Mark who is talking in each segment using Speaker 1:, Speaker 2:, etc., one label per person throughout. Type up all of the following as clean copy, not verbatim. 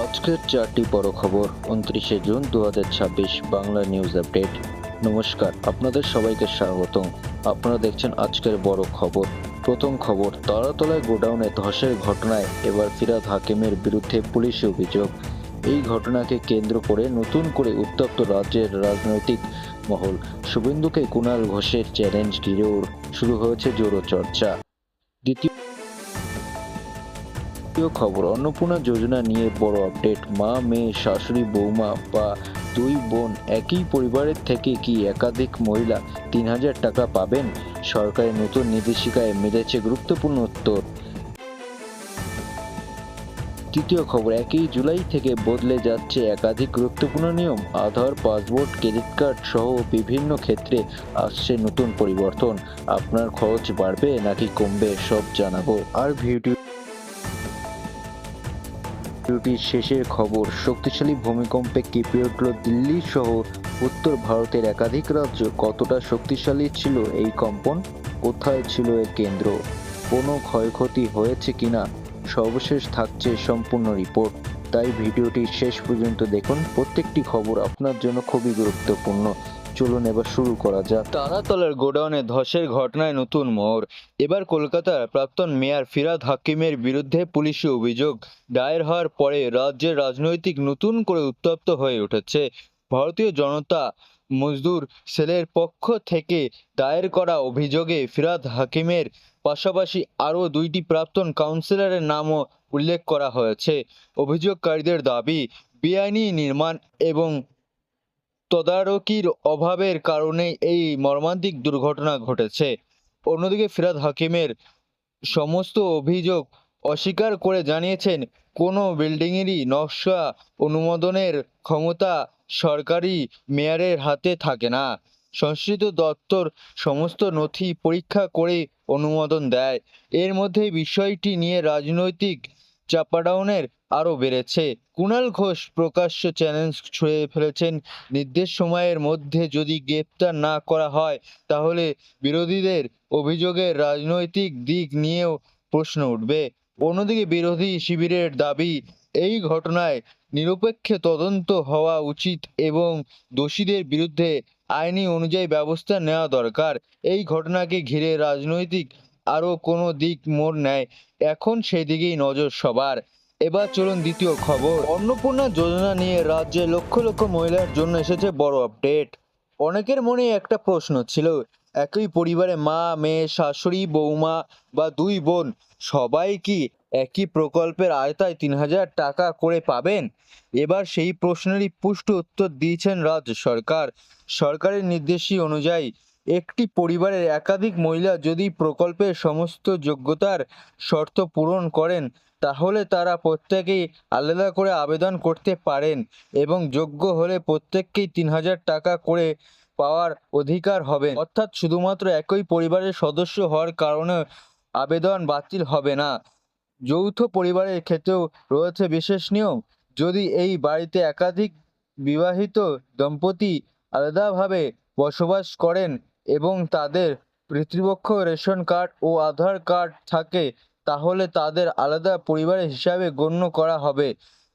Speaker 1: আজকের চারটি বড় খবর 29শে জুন 2026 বাংলা নিউজ আপডেট। নমস্কার, আপনাদের সবাইকে স্বাগত। আপনারা দেখছেন আজকের বড় খবর। প্রথম খবর, তারাতলায় গোডাউনে ধসের ঘটনায় এবার ফিরহাদ হাকিমের বিরুদ্ধে পুলিশি অভিযোগ। এই ঘটনাকে কেন্দ্র করে নতুন করে উত্তপ্ত রাজ্যের রাজনৈতিক মহল। শুভেন্দুকে কুণাল ঘোষের চ্যালেঞ্জ ঘিরেও শুরু হয়েছে জোরো চর্চা। দ্বিতীয় খবর, অন্নপূর্ণা যোজনা নিয়ে বড় আপডেট। মা, মেয়ে, শাশুড়ি, বৌমা বা দুই বোন একই পরিবারের থেকে কি একাধিক মহিলা 3,000 টাকা পাবেন? সরকারের নতুন নির্দেশিকায় মিলেছে গুরুত্বপূর্ণ উত্তর। তৃতীয় খবর, 1 জুলাই থেকে বদলে যাচ্ছে একাধিক গুরুত্বপূর্ণ নিয়ম। আধার, পাসপোর্ট, ক্রেডিট কার্ড সহ বিভিন্ন ক্ষেত্রে আসছে নতুন পরিবর্তন। আপনার খরচ বাড়বে নাকি কমবে, সব জানাবো। আর ভিডিওটির শেষের খবর, শক্তিশালী ভূমিকম্পে কেঁপে উঠল দিল্লি সহ উত্তর ভারতের একাধিক রাজ্য। কতটা শক্তিশালী ছিল এই কম্পন? কোথায় ছিল এর কেন্দ্র? কোনো ক্ষয়ক্ষতি হয়েছে কিনা? সর্বশেষ থাকছে সম্পূর্ণ রিপোর্ট, তাই ভিডিওটি শেষ পর্যন্ত দেখুন। প্রত্যেকটি খবর আপনার জন্য খুবই গুরুত্বপূর্ণ। চলুন এবার শুরু করা যাক। তারাতলার গোডাউনে ধসের ঘটনায় নতুন মোড়। এবার কলকাতার প্রাক্তন মেয়র ফিরহাদ হাকিমের বিরুদ্ধে পুলিশি অভিযোগ দায়ের হওয়ার পরে রাজ্যের রাজনৈতিক নতুন করে উত্তপ্ত হয়ে উঠেছে। ভারতীয় জনতা মজদুর সেলের পক্ষ থেকে দায়ের করা অভিযোগে ফিরহাদ হাকিমের পাশাপাশি আরও 2টি প্রাক্তন কাউন্সিলরের নামও উল্লেখ করা হয়েছে। অভিযোগকারীদের দাবি, বেআইনি নির্মাণ এবং তদারকির অভাবের কারণে এই মর্মান্তিক দুর্ঘটনা ঘটেছে। অন্যদিকে ফিরহাদ হাকিমের সমস্ত অভিযোগ অস্বীকার করে জানিয়েছেন, কোনো বিল্ডিংয়েরই নকশা অনুমোদনের ক্ষমতা সরকারি মেয়রের হাতে থাকে না। সংশ্লিষ্ট দপ্তর সমস্ত নথি পরীক্ষা করে অনুমোদন দেয়। এর মধ্যে বিষয়টি নিয়ে রাজনৈতিক চাপাডাউনের আরও বেড়েছে। কুণাল ঘোষ প্রকাশ্য চ্যালেঞ্জ ছুঁড়ে ফেলেছেন, নির্দিষ্ট সময়ের মধ্যে যদি গ্রেপ্তার না করা হয় তাহলে বিরোধীদের অভিযোগের রাজনৈতিক দিক নিয়েও প্রশ্ন উঠবে। অন্যদিকে বিরোধী শিবিরের দাবি, এই ঘটনায় নিরপেক্ষ তদন্ত হওয়া উচিত এবং দোষীদের বিরুদ্ধে আইনি অনুযায়ী ব্যবস্থা নেওয়া দরকার। এই ঘটনাকে ঘিরে রাজনৈতিক আরও কোনো দিক মোড় নেয়, এখন সেদিকেই নজর সবার। এবার চলুন দ্বিতীয় খবর, অন্নপূর্ণা যোজনা নিয়ে রাজ্যে লক্ষ লক্ষ মহিলার জন্য এসেছে বড় আপডেট। অনেকের মনে একটা প্রশ্ন ছিল, একই পরিবারে মা, মেয়ে, শাশুড়ি, বৌমা বা দুই বোন সবাই কি একই প্রকল্পের আওতায় 3,000 টাকা করে পাবেন? এবার সেই প্রশ্নেরই পুষ্ট উত্তর দিয়েছেন রাজ্য সরকার। সরকারের নির্দেশী অনুযায়ী একটি পরিবারের একাধিক মহিলা যদি প্রকল্পের সমস্ত যোগ্যতার শর্ত পূরণ করেন তাহলে তারা প্রত্যেকেই আলাদা করে আবেদন করতে পারেন এবং যোগ্য হলে প্রত্যেককেই 3,000 টাকা করে পাওয়ার অধিকার হবে। অর্থাৎ শুধুমাত্র একই পরিবারের সদস্য হওয়ার কারণে আবেদন বাতিল হবে না। যৌথ পরিবারের ক্ষেত্রেও রয়েছে বিশেষ নিয়ম। যদি এই বাড়িতে একাধিক বিবাহিত দম্পতি আলাদাভাবে বসবাস করেন এবং তাদের পিতৃপক্ষ রেশন কার্ড ও আধার কার্ড থাকে তাহলে তাদের আলাদা পরিবার হিসাবে গণ্য করা হবে।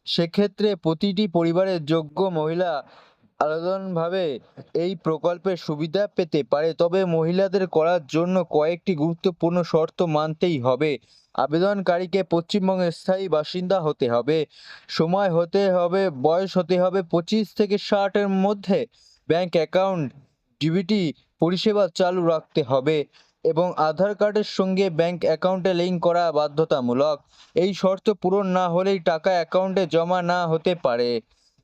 Speaker 1: সেক্ষেত্রে প্রতিটি পরিবারের যোগ্য মহিলা আলাদাভাবে এই প্রকল্পের সুবিধা পেতে পারে, তবে মহিলাদের করার জন্য কয়েকটি গুরুত্বপূর্ণ শর্ত মানতেই হবে। আবেদনকারীকে পশ্চিমবঙ্গের স্থায়ী বাসিন্দা হতে হবে, সময় হতে হবে, বয়স হতে হবে 25 থেকে 60 এর মধ্যে, ব্যাংক অ্যাকাউন্ট ডিবিটি পরিষেবা চালু রাখতে হবে এবং আধার কার্ডের সঙ্গে ব্যাংক অ্যাকাউন্টে লিঙ্ক করা বাধ্যতামূলক। এই শর্ত পূরণ না হলেই টাকা অ্যাকাউন্টে জমা না হতে পারে।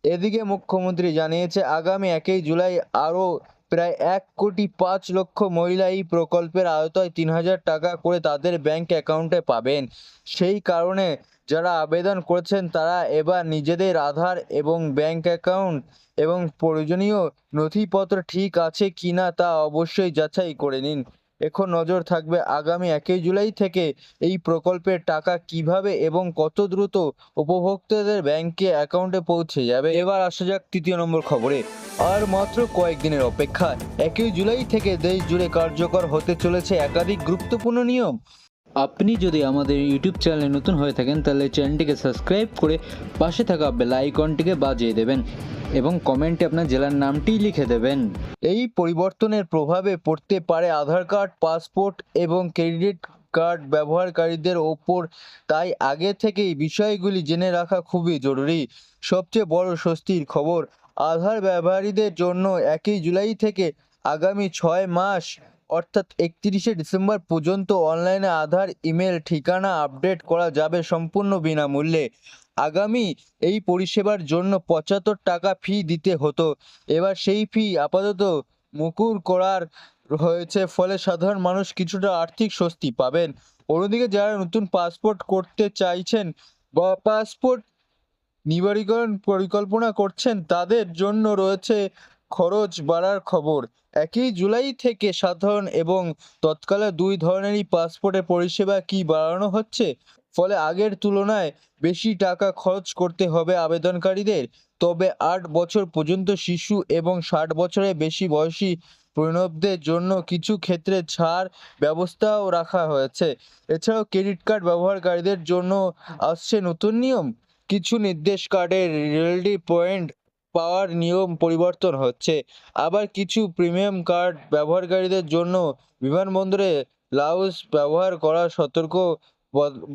Speaker 1: এদিকে মুখ্যমন্ত্রী জানিয়েছে, আগামী 1 জুলাই আরও প্রায় 1,05,00,000 মহিলা এই প্রকল্পের আওতায় 3,000 টাকা করে তাদের ব্যাংক অ্যাকাউন্টে পাবেন। সেই কারণে যারা আবেদন করেছেন তারা এবার নিজেদের আধার এবং ব্যাংক অ্যাকাউন্ট এবং প্রয়োজনীয় নথিপত্র ঠিক আছে কিনা তা অবশ্যই যাচাই করে নিন। এখন নজর থাকবে আগামী 1 জুলাই থেকে এই প্রকল্পের টাকা কিভাবে এবং কত দ্রুত উপভোক্তাদের ব্যাংকে অ্যাকাউন্টে পৌঁছে যাবে। এবার আসা যাক তৃতীয় নম্বর খবরে। আর মাত্র কয়েকদিনের অপেক্ষা, 1 জুলাই থেকে দেশ জুড়ে কার্যকর হতে চলেছে একাধিক গুরুত্বপূর্ণ নিয়ম। আপনি যদি আমাদের ইউটিউব চ্যানেলে নতুন হয়ে থাকেন তাহলে চ্যানেলটিকে সাবস্ক্রাইব করে পাশে থাকা বেল আইকনটিকে বাজিয়ে দেবেন এবং কমেন্টে আপনার জেলার নামটি লিখে দেবেন। এই পরিবর্তনের প্রভাবে পড়তে পারে আধার কার্ড, পাসপোর্ট এবং ক্রেডিট কার্ড ব্যবহারকারীদের ওপর, তাই আগে থেকেই বিষয়গুলি জেনে রাখা খুবই জরুরি। সবচেয়ে বড় স্বস্তির খবর, আধার ব্যবহারীদের জন্য 1 জুলাই থেকে আগামী 6 মাস অর্থাৎ 31শে ডিসেম্বর পর্যন্ত অনলাইনে আধার ইমেল ঠিকানা আপডেট করা যাবে সম্পূর্ণ বিনামূল্যে। আগামী এই পরিষেবার জন্য 75 টাকা ফি দিতে হতো, এবার সেই ফি আপাতত মুকুব করার হয়েছে, ফলে সাধারণ মানুষ কিছুটা আর্থিক স্বস্তি পাবেন। অন্যদিকে যারা নতুন পাসপোর্ট করতে চাইছেন বা পাসপোর্ট নিবন্ধীকরণ পরিকল্পনা করছেন তাদের জন্য রয়েছে খরচ বাড়ার খবর। 1 জুলাই থেকে সাধারণ এবং তৎকালে 2 ধরনেরই পাসপোর্টের পরিষেবা কি বাড়ানো হচ্ছে, ফলে আগের তুলনায় বেশি টাকা খরচ করতে হবে আবেদনকারীদের। তবে 8 বছর পর্যন্ত শিশু এবং 60 বছরের বেশি বয়সী প্রণবদের জন্য কিছু ক্ষেত্রে ছাড় ব্যবস্থাও রাখা হয়েছে। এছাড়াও ক্রেডিট কার্ড ব্যবহারকারীদের জন্য আসছে নতুন নিয়ম, কিছু নির্দেশ কার্ডের রিয়ালিটি পয়েন্ট পাওয়ার নিয়ম পরিবর্তন হচ্ছে, আবার কিছু প্রিমিয়াম কার্ড ব্যবহারকারীদের জন্য বিমানবন্দরে লাউঞ্জ ব্যবহার করার সতর্ক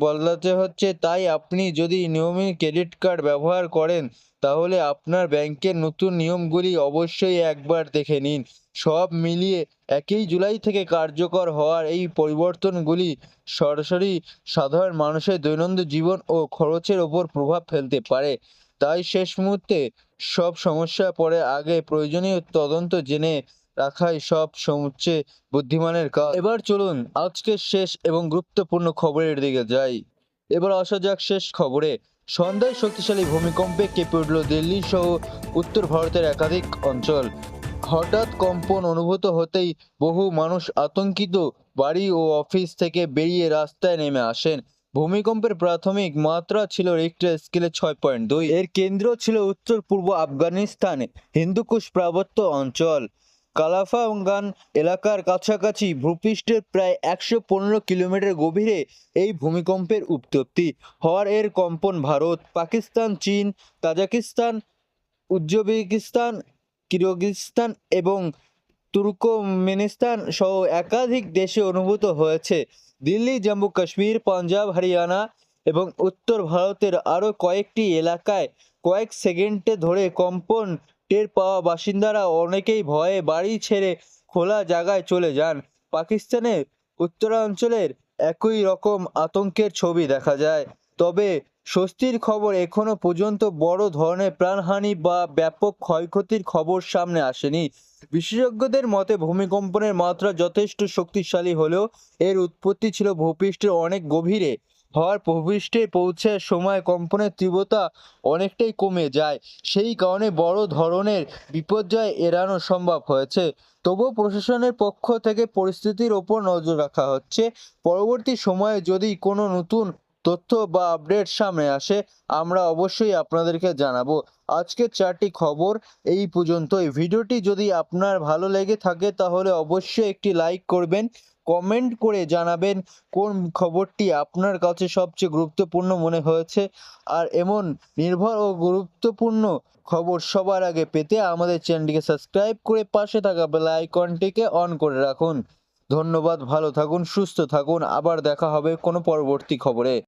Speaker 1: বদলাতে হচ্ছে। তাই আপনি যদি নিয়মিত ক্রেডিট কার্ড ব্যবহার করেন তাহলে আপনার ব্যাংকের নতুন নিয়মগুলি অবশ্যই একবার দেখে নিন। সব মিলিয়ে 1 জুলাই থেকে কার্যকর হওয়ার এই পরিবর্তনগুলি সরাসরি সাধারণ মানুষের দৈনন্দিন জীবন ও খরচের ওপর প্রভাব ফেলতে পারে। তাই শেষ মুহূর্তে সব সমস্যা পড়ে আগে প্রয়োজনীয় তদন্ত জেনে রাখাই সবচেয়ে বুদ্ধিমানের কাজ। এবার চলুন আজকের শেষ এবং গুরুত্বপূর্ণ খবরের দিকে যাই। এবার আসা যাক শেষ খবরে। সন্ধ্যায় শক্তিশালী ভূমিকম্পে কেঁপে উঠল দিল্লি সহ উত্তর ভারতের একাধিক অঞ্চল। হঠাৎ কম্পন অনুভূত হতেই বহু মানুষ আতঙ্কিত, বাড়ি ও অফিস থেকে বেরিয়ে রাস্তায় নেমে আসেন। ভূমিকম্পের প্রাথমিক মাত্রা ছিল রিক্টার স্কেলে 6.2। এর কেন্দ্র ছিল উত্তর পূর্ব আফগানিস্তানে হিন্দুকুশ পার্বত্য অঞ্চল কালাফাগান এলাকার কাছাকাছি। ভূপৃষ্ঠের প্রায় 115 কিলোমিটার গভীরে এই ভূমিকম্পের উৎপত্তি হওয়ার এর কম্পন ভারত, পাকিস্তান, চীন, তাজিকিস্তান, উজবেকিস্তান, কিরগিজস্তান এবং তুর্কমেনিস্তান সহ একাধিক দেশে অনুভূত হয়েছে। দিল্লি, জম্মু কাশ্মীর, পাঞ্জাব, হরিয়ানা এবং উত্তর ভারতের আরও কয়েকটি এলাকায় কয়েক সেকেন্ডে ধরে কম্পন টের পাওয়া বাসিন্দারা অনেকেই ভয়ে বাড়ি ছেড়ে খোলা জায়গায় চলে যান। পাকিস্তানের উত্তরাঞ্চলের একই রকম আতঙ্কের ছবি দেখা যায়। তবে স্বস্তির খবর, এখনো পর্যন্ত বড় ধরনের প্রাণহানি বা ব্যাপক ক্ষয়ক্ষতির খবর সামনে আসেনি। বিশেষজ্ঞদের মতে ভূমিকম্পনের মাত্রা যথেষ্ট শক্তিশালী হলেও এর উৎপত্তি ছিল ভূপৃষ্ঠের অনেক গভীরে হওয়ার ভূপৃষ্ঠে পৌঁছার সময় কম্পনের তীব্রতা অনেকটাই কমে যায়। সেই কারণে বড় ধরনের বিপর্যয় এড়ানো সম্ভব হয়েছে। তবুও প্রশাসনের পক্ষ থেকে পরিস্থিতির ওপর নজর রাখা হচ্ছে। পরবর্তী সময়ে যদি কোনো নতুন তথ্য বা আপডেট সামনে আসে আমরা অবশ্যই আপনাদেরকে জানাবো। আজকের 4টি খবর এই পর্যন্তই। ভিডিওটি যদি আপনার ভালো লেগে থাকে তাহলে অবশ্যই একটি লাইক করবেন, কমেন্ট করে জানাবেন কোন খবরটি আপনার কাছে সবচেয়ে গুরুত্বপূর্ণ মনে হয়েছে। আর এমন নির্ভর ও গুরুত্বপূর্ণ খবর সবার আগে পেতে আমাদের চ্যানেলটিকে সাবস্ক্রাইব করে পাশে থাকা বেল আইকনটিকে অন করে রাখুন। ধন্যবাদ, ভালো থাকুন, সুস্থ থাকুন, আবার দেখা হবে কোনো পরবর্তী খবরে।